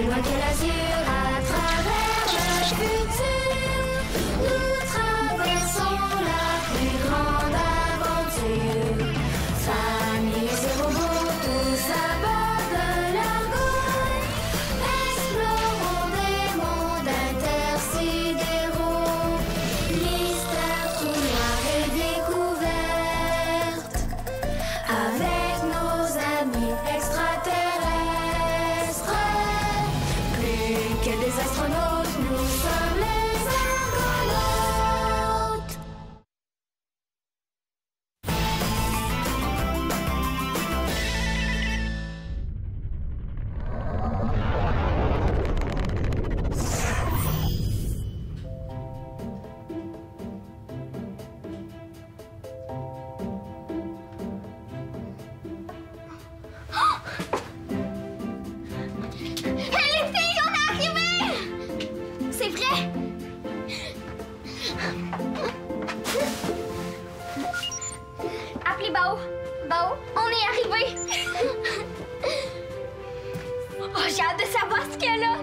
plus loin que l'azur, à travers le futur, nous traversons la plus grande aventure. Familles et robots, tous à bord de l'Argo, explorons des mondes intersidéraux, mystères, trous noirs et découvertes, avec nos amis extraterrestres. Plus que des astronautes, nous sommes les argonautes. Hé les filles, on est arrivés! C'est vrai? Appelez Bao. Bao, on est arrivés! Oh, j'ai hâte de savoir ce qu'elle a!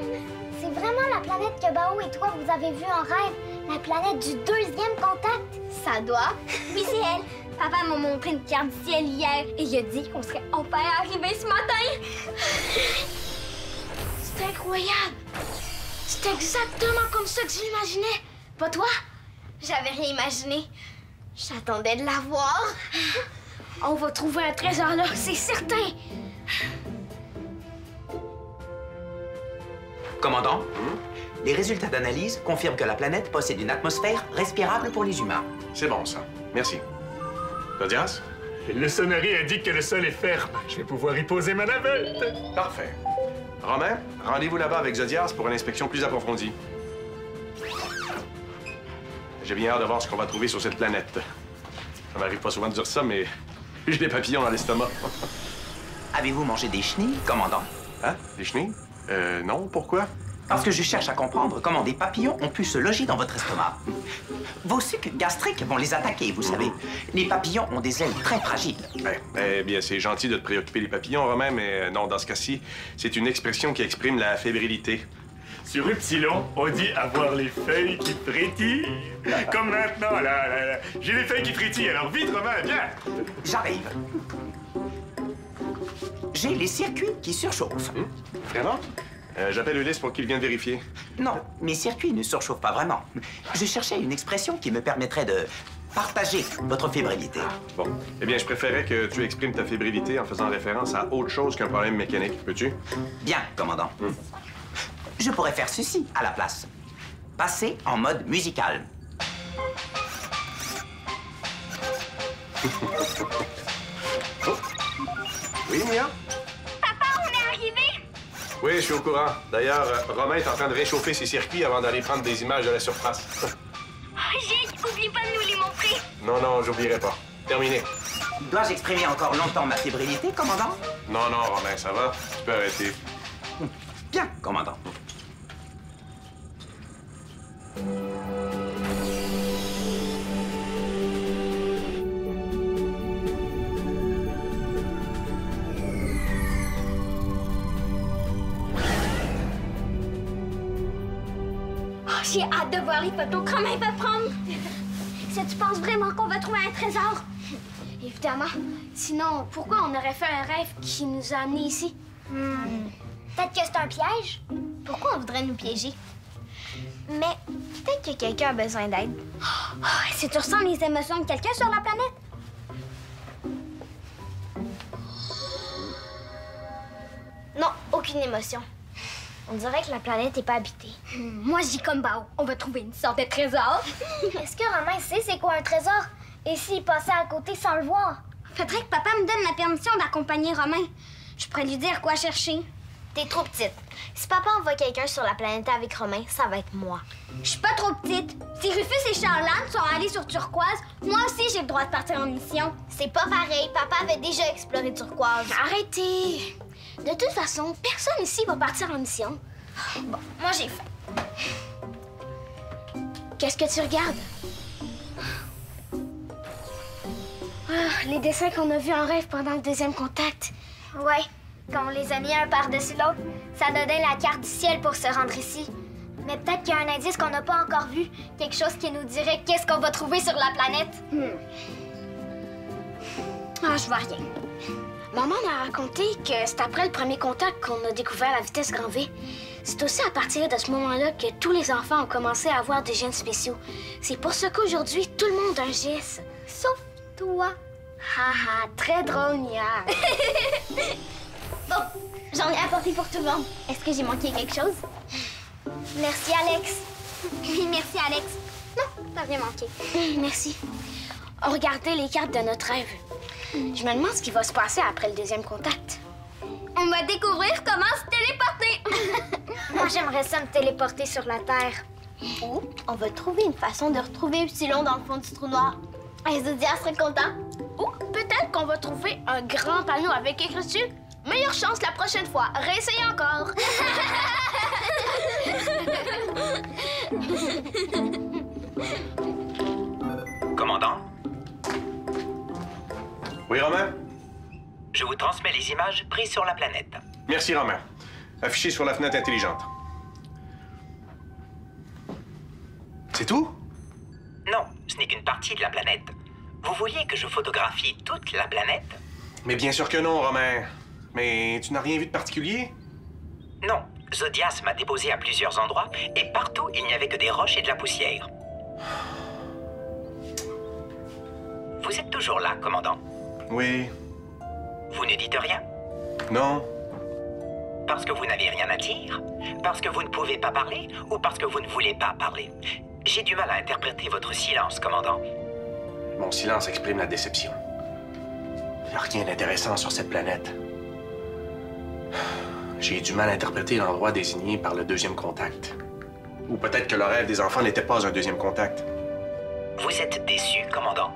C'est vraiment la planète que Bao et toi vous avez vue en rêve, la planète du deuxième contact. Ça doit. Oui, c'est elle. Papa m'a montré une carte du ciel hier et il a dit qu'on serait enfin arrivés ce matin. C'est incroyable. C'est exactement comme ça que je l'imaginais. Pas toi? J'avais rien imaginé. J'attendais de la voir. On va trouver un trésor là, c'est certain. Commandant, les résultats d'analyse confirment que la planète possède une atmosphère respirable pour les humains. C'est bon, ça. Merci. Zodias? Le sonnerie indique que le sol est ferme. Je vais pouvoir y poser ma navette. Parfait. Romain, rendez-vous là-bas avec Zodias pour une inspection plus approfondie. J'ai bien hâte de voir ce qu'on va trouver sur cette planète. Ça m'arrive pas souvent de dire ça, mais j'ai des papillons dans l'estomac. Avez-vous mangé des chenilles, commandant? Hein? Des chenilles? Non, pourquoi? Parce que je cherche à comprendre comment des papillons ont pu se loger dans votre estomac. Vos sucs gastriques vont les attaquer, vous savez. Les papillons ont des ailes très fragiles. Eh bien, c'est gentil de te préoccuper des papillons, Romain, mais non, dans ce cas-ci, c'est une expression qui exprime la fébrilité. Sur Upsilon, on dit avoir les feuilles qui frétillent. Comme maintenant, là. J'ai les feuilles qui frétillent, alors vite, Romain, viens. J'arrive. J'ai les circuits qui surchauffent. Vraiment? J'appelle Ulysse pour qu'il vienne vérifier. Non, mes circuits ne surchauffent pas vraiment. Je cherchais une expression qui me permettrait de partager votre fébrilité. Bon. Eh bien, je préférais que tu exprimes ta fébrilité en faisant référence à autre chose qu'un problème mécanique. Peux-tu? Bien, commandant. Je pourrais faire ceci à la place. Passer en mode musical. Oui, Mia? Papa, on est arrivés! Oui, je suis au courant. D'ailleurs, Romain est en train de réchauffer ses circuits avant d'aller prendre des images de la surface. Jake, oublie pas de nous les montrer. Non, j'oublierai pas. Terminé. Dois-je exprimer encore longtemps ma fébrilité, commandant? Non, Romain, ça va. Tu peux arrêter. Bien, commandant. J'ai hâte de voir les photos que Romain va prendre. Si tu penses vraiment qu'on va trouver un trésor? Évidemment. Sinon, pourquoi on aurait fait un rêve qui nous a amenés ici? Peut-être que c'est un piège. Pourquoi on voudrait nous piéger? Mais peut-être que quelqu'un a besoin d'aide. Si tu ressens les émotions de quelqu'un sur la planète? Non, aucune émotion. On dirait que la planète n'est pas habitée. Moi, je dis comme Bao. On va trouver une sorte de trésor. Est-ce que Romain sait c'est quoi un trésor? Et s'il passait à côté sans le voir? Faudrait que papa me donne la permission d'accompagner Romain. Je pourrais lui dire quoi chercher. T'es trop petite. Si papa envoie quelqu'un sur la planète avec Romain, ça va être moi. Je suis pas trop petite. Si Rufus et Charlotte sont allés sur Turquoise, moi aussi j'ai le droit de partir en mission. C'est pas pareil. Papa avait déjà exploré Turquoise. Arrêtez! De toute façon, personne ici va partir en mission. Bon, moi j'ai faim. Qu'est-ce que tu regardes? Les dessins qu'on a vus en rêve pendant le deuxième contact. Ouais. Quand on les a mis un par-dessus l'autre, ça donnait la carte du ciel pour se rendre ici. Mais peut-être qu'il y a un indice qu'on n'a pas encore vu. Quelque chose qui nous dirait qu'est-ce qu'on va trouver sur la planète. Ah, je vois rien. Maman m'a raconté que c'est après le premier contact qu'on a découvert la vitesse grand V. C'est aussi à partir de ce moment-là que tous les enfants ont commencé à avoir des gènes spéciaux. C'est pour ça qu'aujourd'hui, tout le monde a un GS. Sauf toi. Haha, très drôle, Mia. Bon, j'en ai apporté pour tout le monde. Est-ce que j'ai manqué quelque chose? Merci, Alex. Oui, merci, Alex. Non, t'as rien manqué. Merci. On regardait les cartes de notre rêve. Je me demande ce qui va se passer après le deuxième contact. On va découvrir comment se téléporter. Moi, j'aimerais ça me téléporter sur la Terre. Ou on va trouver une façon de retrouver Epsilon dans le fond du trou noir. Un Zodia serait content. Ou peut-être qu'on va trouver un grand panneau avec écrit dessus « Meilleure chance la prochaine fois. Réessayez encore. » Commandant, Oui, Romain? je vous transmets les images prises sur la planète. Merci, Romain. Affiché sur la fenêtre intelligente. C'est tout? Non, ce n'est qu'une partie de la planète. Vous vouliez que je photographie toute la planète? Mais bien sûr que non, Romain. Mais tu n'as rien vu de particulier? Non, Zodias m'a déposé à plusieurs endroits et partout il n'y avait que des roches et de la poussière. Vous êtes toujours là, commandant? Oui. Vous ne dites rien? Non. Parce que vous n'avez rien à dire? Parce que vous ne pouvez pas parler? Ou parce que vous ne voulez pas parler? J'ai du mal à interpréter votre silence, commandant. Mon silence exprime la déception. Il n'y a rien d'intéressant sur cette planète. J'ai du mal à interpréter l'endroit désigné par le deuxième contact. Ou peut-être que le rêve des enfants n'était pas un deuxième contact. Vous êtes déçu, commandant?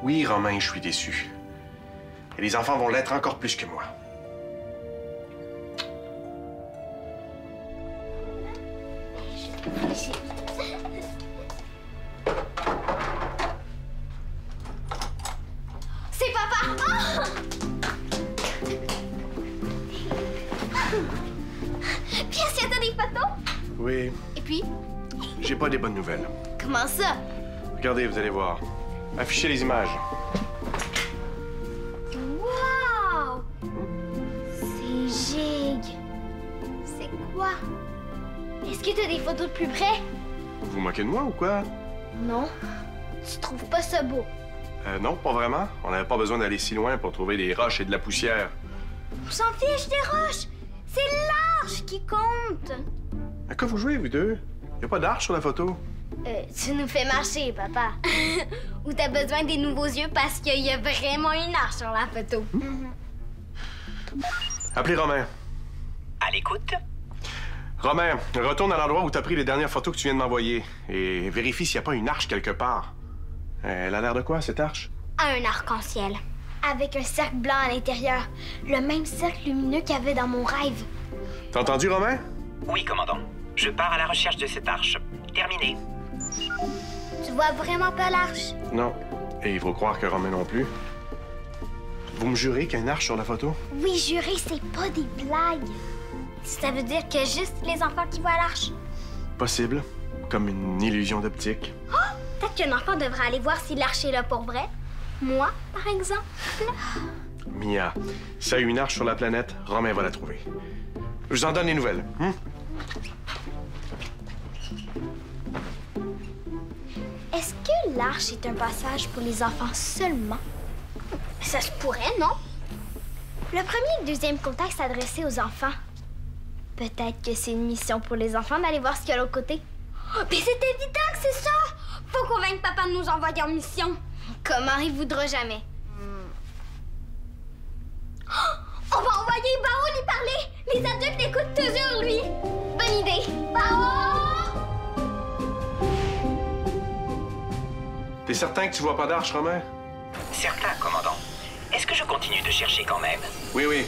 Oui, Romain, je suis déçu. Et les enfants vont l'être encore plus que moi. C'est papa! Oh! Puis, est-ce qu'il y a des photos? Oui, Et puis, j'ai pas des bonnes nouvelles. comment ça? Regardez, vous allez voir. Affichez les images. Wow! C'est gigue. C'est quoi? Est-ce que t'as des photos de plus près? Vous vous moquez de moi ou quoi? Non. Tu trouves pas ça beau? Non, pas vraiment. On n'avait pas besoin d'aller si loin pour trouver des roches et de la poussière. On s'en fiche des roches! C'est l'arche qui compte! À quoi vous jouez, vous deux? Y a pas d'arche sur la photo. Tu nous fais marcher, papa. Ou t'as besoin des nouveaux yeux parce qu'il y a vraiment une arche sur la photo. Appelez Romain. À l'écoute? Romain, retourne à l'endroit où t'as pris les dernières photos que tu viens de m'envoyer et vérifie s'il n'y a pas une arche quelque part. Elle a l'air de quoi, cette arche? Un arc-en-ciel. Avec un cercle blanc à l'intérieur. Le même cercle lumineux qu'il y avait dans mon rêve. T'as entendu, Romain? Oui, commandant. Je pars à la recherche de cette arche. Terminé. Tu vois vraiment pas l'arche? Non. Et il faut croire que Romain non plus. Vous me jurez qu'il y a une arche sur la photo? Oui, juré, c'est pas des blagues. Ça veut dire que juste les enfants qui voient l'arche. Possible. Comme une illusion d'optique. Peut-être qu'un enfant devrait aller voir si l'arche est là pour vrai. Moi, par exemple. Mia, s'il y a une arche sur la planète, Romain va la trouver. Je vous en donne des nouvelles. Est-ce que l'arche est un passage pour les enfants seulement? Ça se pourrait, non? Le premier et le deuxième contact s'adressait aux enfants. Peut-être que c'est une mission pour les enfants d'aller voir ce qu'il y a de l'autre côté. Oh, mais c'est évident que c'est ça! Faut convaincre papa de nous envoyer en mission. Comment il voudra jamais? Oh, on va envoyer Bao lui parler! Les adultes écoutent toujours lui! Bonne idée! Bao! T'es certain que tu vois pas d'arche, Romain? Certain, commandant. Est-ce que je continue de chercher quand même? Oui, oui.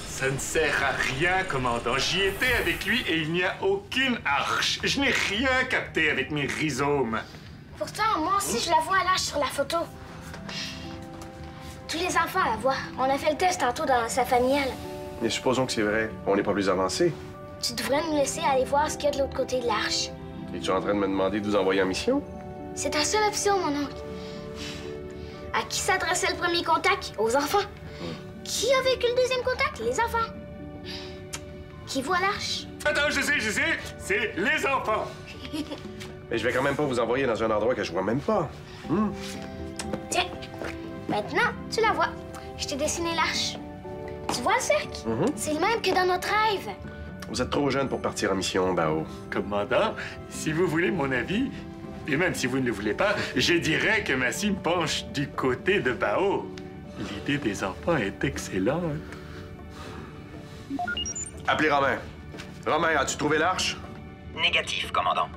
Ça ne sert à rien, commandant. J'y étais avec lui et il n'y a aucune arche. Je n'ai rien capté avec mes rhizomes. Pourtant, moi aussi, je la vois à l'arche sur la photo. Tous les enfants la voient. On a fait le test tantôt dans sa familiale. Mais supposons que c'est vrai. On n'est pas plus avancé. Tu devrais nous laisser aller voir ce qu'il y a de l'autre côté de l'arche. Es-tu en train de me demander de vous envoyer en mission? C'est ta seule option, mon oncle. À qui s'adressait le premier contact? Aux enfants. Qui a vécu le deuxième contact? Les enfants. Qui voit l'arche? Attends, je sais, c'est les enfants. Mais je vais quand même pas vous envoyer dans un endroit que je vois même pas. Tiens, maintenant, tu la vois. Je t'ai dessiné l'arche. Tu vois le cercle? C'est le même que dans notre rêve. Vous êtes trop jeune pour partir en mission, Bao. Commandant, si vous voulez mon avis, et même si vous ne le voulez pas, je dirais que Massy me penche du côté de Bao. L'idée des enfants est excellente. Appelez Romain. Romain, as-tu trouvé l'arche? Négatif, commandant.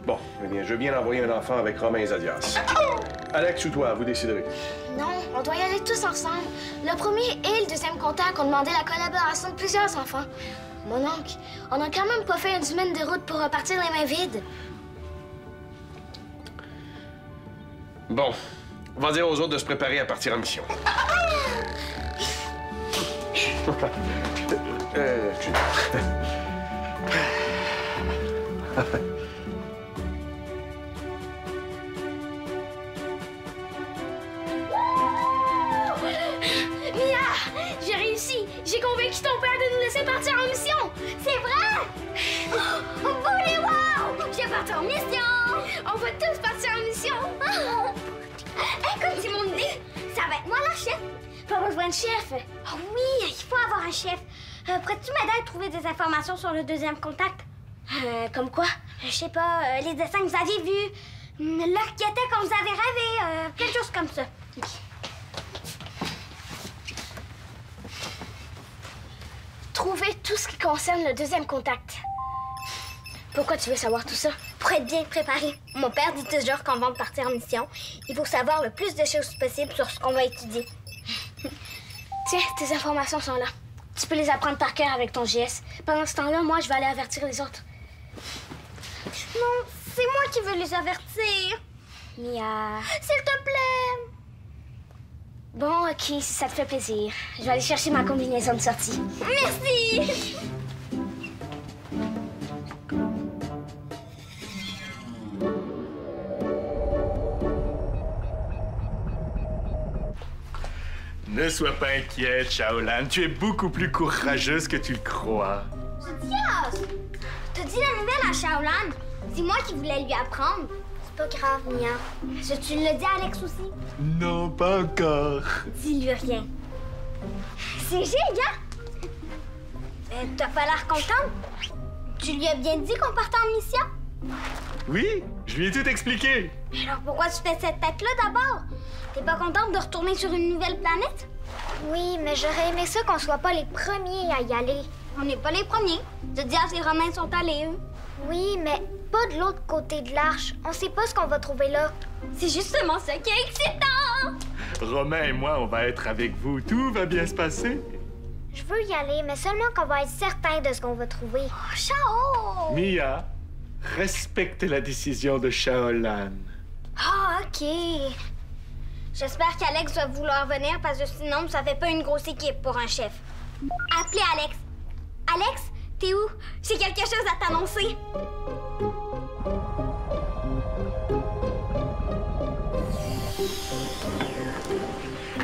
Bon, eh bien, je veux bien envoyer un enfant avec Romain et Zadias. Alex ou toi, vous déciderez. Non, on doit y aller tous ensemble. Le premier et le deuxième contact ont demandé la collaboration de plusieurs enfants. Mon oncle, on n'a quand même pas fait une semaine de route pour repartir les mains vides. Bon, on va dire aux autres de se préparer à partir en mission. Excusez-moi. Mia, j'ai réussi. J'ai convaincu ton père de nous laisser partir en mission. C'est vrai? Voulez voir? Je vais partir en mission. On va tous partir en mission. Écoute, c'est mon idée. Ça va être moi la chef. Pas besoin de chef. Oh oui, il faut avoir un chef. Pourrais-tu m'aider à trouver des informations sur le deuxième contact? Comme quoi? Je sais pas, les dessins que vous aviez vus, l'heure qui était quand vous avez rêvé, quelque chose comme ça. Trouver tout ce qui concerne le deuxième contact. Pourquoi tu veux savoir tout ça? Pour être bien préparé. Mon père dit toujours qu'avant de partir en mission, il faut savoir le plus de choses possible sur ce qu'on va étudier. Tiens, tes informations sont là. Tu peux les apprendre par cœur avec ton GS. Pendant ce temps-là, moi, je vais aller avertir les autres. Non, c'est moi qui veux les avertir. Mia... S'il te plaît. Bon, OK, si ça te fait plaisir. Je vais aller chercher ma combinaison de sortie. Merci. Ne sois pas inquiète, Shaolan. Tu es beaucoup plus courageuse que tu le crois. Zadias, t'as dit la nouvelle à Shaolan. C'est moi qui voulais lui apprendre. C'est pas grave, Mia. Tu l'as dit à Alex aussi? Non, pas encore. Dis-lui rien. C'est génial. T'as pas l'air contente? Tu lui as bien dit qu'on partait en mission? Oui, je lui ai tout expliqué. Alors pourquoi tu fais cette tête-là d'abord? T'es pas contente de retourner sur une nouvelle planète? Oui, mais j'aurais aimé ça qu'on soit pas les premiers à y aller. On n'est pas les premiers. Zadias et Romain sont allés, eux. Oui, mais pas de l'autre côté de l'arche. On sait pas ce qu'on va trouver là. C'est justement ça qui est excitant! Romain et moi, on va être avec vous. Tout va bien se passer. Je veux y aller, mais seulement qu'on va être certain de ce qu'on va trouver. Oh, Chao! Mia, respecte la décision de Shaolan. Ah, OK. J'espère qu'Alex va vouloir venir parce que sinon, ça fait pas une grosse équipe pour un chef. Appelez Alex. Alex, t'es où? J'ai quelque chose à t'annoncer.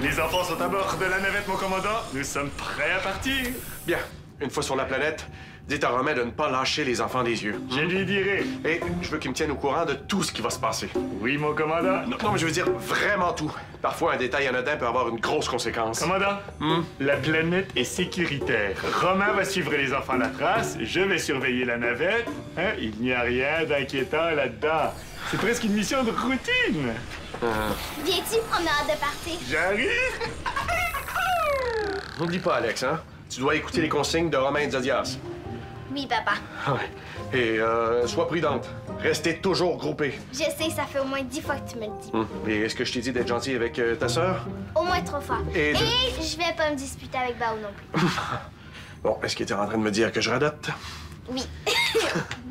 Les enfants sont à bord de la navette, mon commandant. Nous sommes prêts à partir. Bien, une fois sur la planète, dites à Romain de ne pas lâcher les enfants des yeux. Je lui dirai. Et je veux qu'il me tienne au courant de tout ce qui va se passer. Oui, mon commandant. Non, mais je veux dire vraiment tout. Parfois, un détail anodin peut avoir une grosse conséquence. Commandant, la planète est sécuritaire. Romain va suivre les enfants à la trace. Je vais surveiller la navette. Hein? Il n'y a rien d'inquiétant là-dedans. C'est presque une mission de routine. Viens-tu? On a hâte de partir. J'arrive. N'oublie pas, Alex, hein? Tu dois écouter les consignes de Romain et Zadias. Oui, papa. Ouais. Et sois prudente. Restez toujours groupés. Je sais, ça fait au moins 10 fois que tu me le dis. Et est-ce que je t'ai dit d'être gentil avec ta sœur? Au moins 3 fois. Et je vais pas me disputer avec Bao non plus. Bon, est-ce qu'il était en train de me dire que je radote? Oui.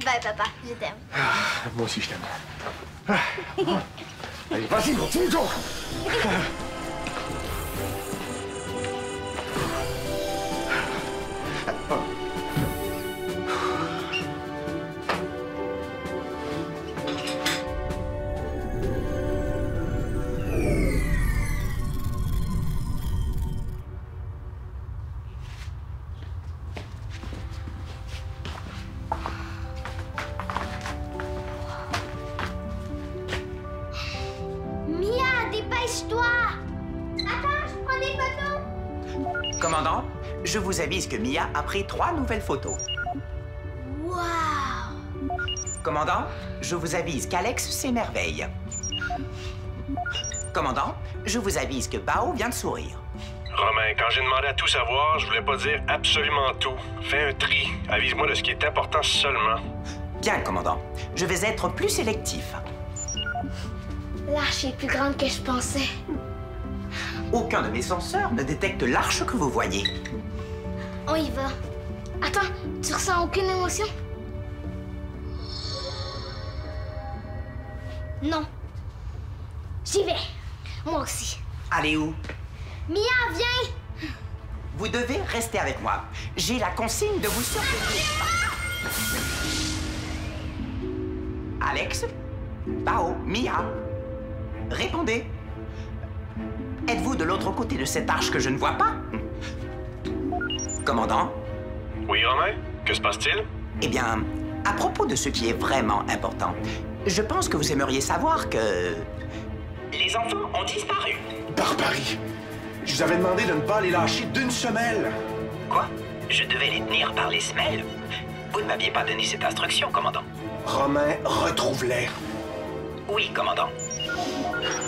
Bye, papa. Je t'aime. Moi aussi, je t'aime. Allez, vas-y, continue donc! Commandant, je vous avise que Mia a pris 3 nouvelles photos. Wow! Commandant, je vous avise qu'Alex s'émerveille. Commandant, je vous avise que Bao vient de sourire. Romain, quand j'ai demandé à tout savoir, je voulais pas dire absolument tout. Fais un tri. Avise-moi de ce qui est important seulement. Bien, commandant. Je vais être plus sélectif. L'arche est plus grande que je pensais. Aucun de mes senseurs ne détecte l'arche que vous voyez. On y va. Attends, tu ressens aucune émotion? Non. J'y vais. Moi aussi. Allez où? Mia, viens! Vous devez rester avec moi. J'ai la consigne de vous surveiller. Alex? Bao? Mia? Répondez. Êtes-vous de l'autre côté de cette arche que je ne vois pas? Commandant? Oui, Romain? Que se passe-t-il? Eh bien, à propos de ce qui est vraiment important, je pense que vous aimeriez savoir que... Les enfants ont disparu. Barbarie! Je vous avais demandé de ne pas les lâcher d'une semelle. Quoi? Je devais les tenir par les semelles? Vous ne m'aviez pas donné cette instruction, commandant. Romain, retrouve-les. Oui, commandant.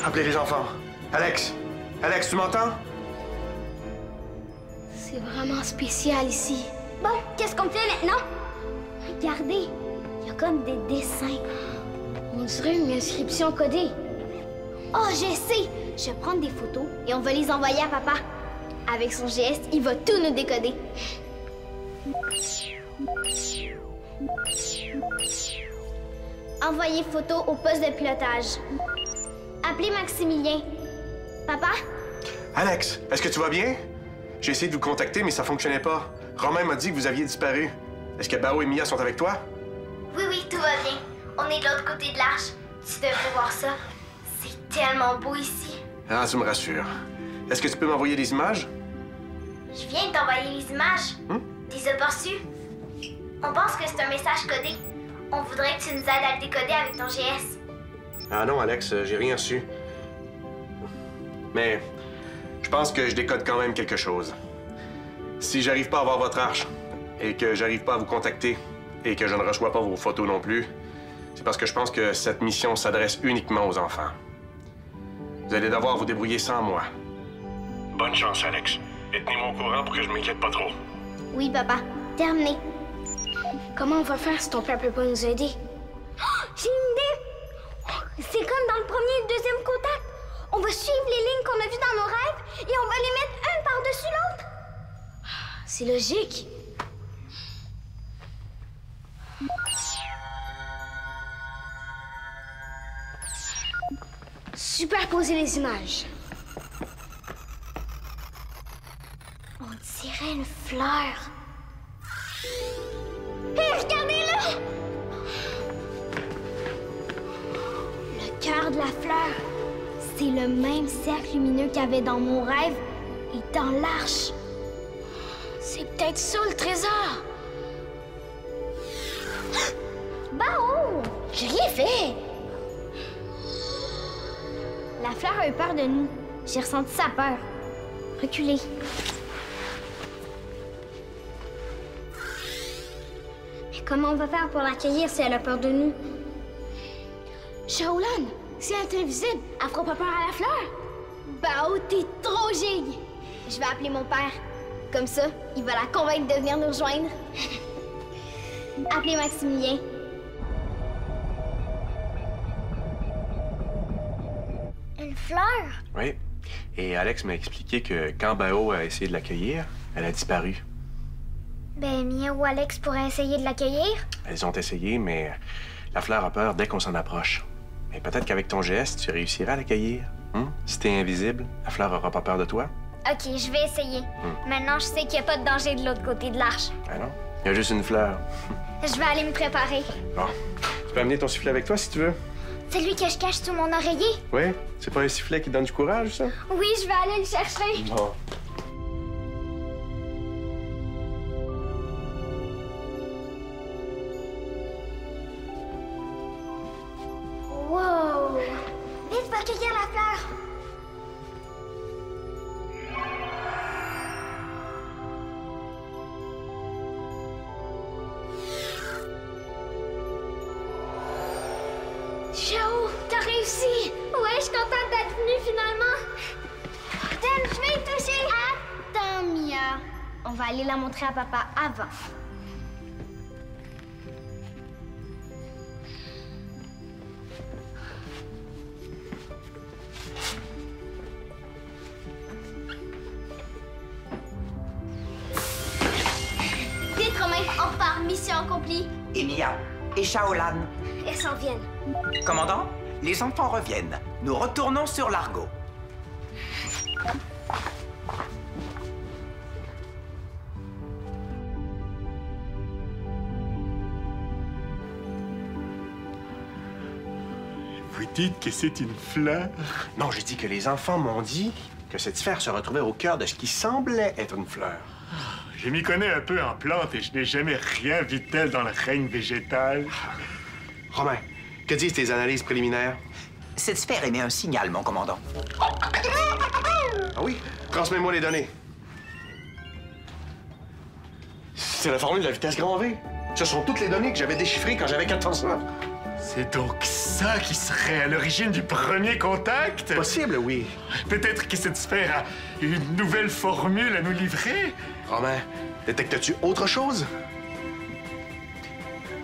Appelez les enfants. Alex! Alex, tu m'entends? C'est vraiment spécial ici. Bon, qu'est-ce qu'on fait maintenant? Regardez, il y a comme des dessins. On dirait une inscription codée. Oh, je sais! Je vais prendre des photos et on va les envoyer à papa. Avec son geste, il va tout nous décoder. Envoyer photo au poste de pilotage. Appelez Maximilien. Papa? Alex, est-ce que tu vas bien? J'ai essayé de vous contacter, mais ça fonctionnait pas. Romain m'a dit que vous aviez disparu. Est-ce que Bao et Mia sont avec toi? Oui, tout va bien. On est de l'autre côté de l'arche. Tu devrais voir ça. C'est tellement beau ici. Ah, tu me rassures. Est-ce que tu peux m'envoyer des images? Je viens de t'envoyer les images. T'es aperçu? On pense que c'est un message codé. On voudrait que tu nous aides à le décoder avec ton GS. Ah non, Alex, j'ai rien reçu. Mais je pense que je décode quand même quelque chose. Si j'arrive pas à avoir votre arche, et que j'arrive pas à vous contacter, et que je ne reçois pas vos photos non plus, c'est parce que je pense que cette mission s'adresse uniquement aux enfants. Vous allez devoir vous débrouiller sans moi. Bonne chance, Alex. Et tenez-moi au courant pour que je m'inquiète pas trop. Oui, papa. Terminé. Comment on va faire si ton père peut pas nous aider? Oh, j'ai une idée! C'est comme dans le premier et le deuxième contact. On va suivre les lignes qu'on a vues dans nos rêves et on va les mettre un par-dessus l'autre. C'est logique. Superposer les images. On dirait une fleur. Hé, regardez-le! Le cœur de la fleur, c'est le même cercle lumineux qu'il y avait dans mon rêve et dans l'arche. C'est peut-être ça le trésor. Bao! J'ai rien fait. La fleur a eu peur de nous. J'ai ressenti sa peur. Reculez. Mais comment on va faire pour l'accueillir si elle a peur de nous? Shaolan, si elle est invisible, elle fera pas peur à la fleur. Bao, t'es trop gigue! Je vais appeler mon père. Comme ça, il va la convaincre de venir nous rejoindre. Appelez Maximilien. Une fleur? Oui. Et Alex m'a expliqué que quand Bao a essayé de l'accueillir, elle a disparu. Ben, Mia ou Alex pourraient essayer de l'accueillir? Elles ont essayé, mais la fleur a peur dès qu'on s'en approche. Mais peut-être qu'avec ton geste, tu réussiras à l'accueillir. Si t'es invisible, la fleur aura pas peur de toi. Ok, je vais essayer. Maintenant, je sais qu'il n'y a pas de danger de l'autre côté de l'arche. Ah non? Il y a juste une fleur. Je vais aller me préparer. Bon. Tu peux amener ton sifflet avec toi si tu veux. Celui que je cache sous mon oreiller? Oui? C'est pas un sifflet qui donne du courage, ça? Oui, je vais aller le chercher. Bon. Wow! Vite, va cueillir la fleur. aussi! Ouais, je suis contente d'être venue finalement! Dan, je vais y toucher! Attends, Mia. On va aller la montrer à papa avant. Vite, Romain, on repart. Mission accomplie. Et Mia, et Shaolan. Elles s'en viennent. Commandant, les enfants reviennent. Nous retournons sur l'Argo. Vous dites que c'est une fleur? Non, j'ai dit que les enfants m'ont dit que cette sphère se retrouvait au cœur de ce qui semblait être une fleur. Je m'y connais un peu en plantes et je n'ai jamais rien vu de tel dans le règne végétal. Romain, que disent tes analyses préliminaires? Cette sphère émet un signal, mon commandant. Ah oui? Transmets-moi les données. C'est la formule de la vitesse grand V. Ce sont toutes les données que j'avais déchiffrées quand j'avais 14 ans. C'est donc ça qui serait à l'origine du premier contact? Possible, oui. Peut-être que cette sphère a une nouvelle formule à nous livrer? Romain, détectes-tu autre chose?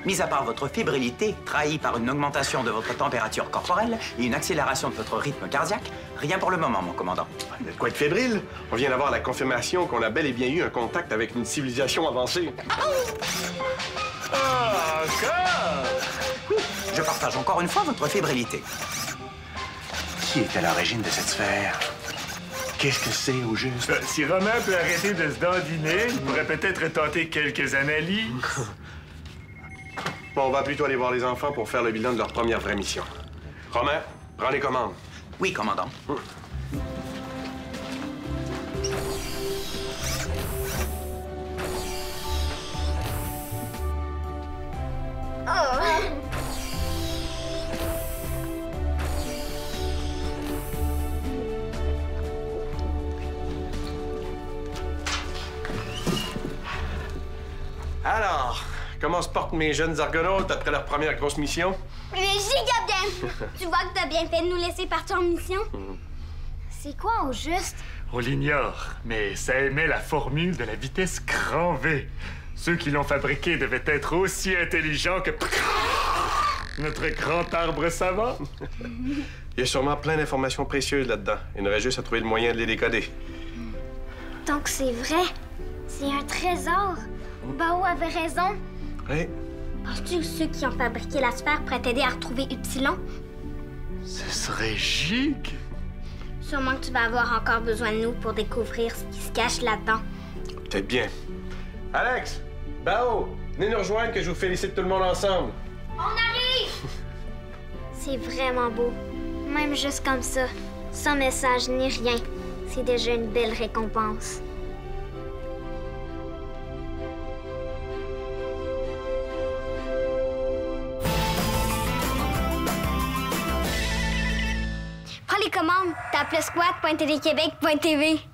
Mis à part votre fébrilité, trahie par une augmentation de votre température corporelle et une accélération de votre rythme cardiaque, rien pour le moment, mon commandant. De quoi être fébrile? On vient d'avoir la confirmation qu'on a bel et bien eu un contact avec une civilisation avancée. Ah, encore? Je partage encore une fois votre fébrilité. Qui est à l'origine de cette sphère? Qu'est-ce que c'est au juste? Si Romain peut arrêter de se dandiner, il pourrait peut-être tenter quelques analyses. Bon, on va plutôt aller voir les enfants pour faire le bilan de leur première vraie mission. Romain, prends les commandes. Oui, commandant. Alors, comment se portent mes jeunes argonautes après leur première grosse mission? Mais giga bien! Tu vois que t'as bien fait de nous laisser partir en mission? C'est quoi au juste? On l'ignore, mais ça émet la formule de la vitesse grand V. Ceux qui l'ont fabriqué devaient être aussi intelligents que notre grand arbre savant. Il y a sûrement plein d'informations précieuses là-dedans. Il nous reste juste à trouver le moyen de les décoder. Donc c'est vrai? C'est un trésor? Bao avait raison. Oui. Penses-tu que ceux qui ont fabriqué la sphère pourraient t'aider à retrouver Upsilon? Ce serait gigue. Sûrement que tu vas avoir encore besoin de nous pour découvrir ce qui se cache là-dedans. Peut-être bien. Alex! Bao! Venez nous rejoindre que je vous félicite tout le monde ensemble. On arrive! C'est vraiment beau. Même juste comme ça, sans message ni rien, c'est déjà une belle récompense. Prends les commandes, tape le squat.tdquebec.tv.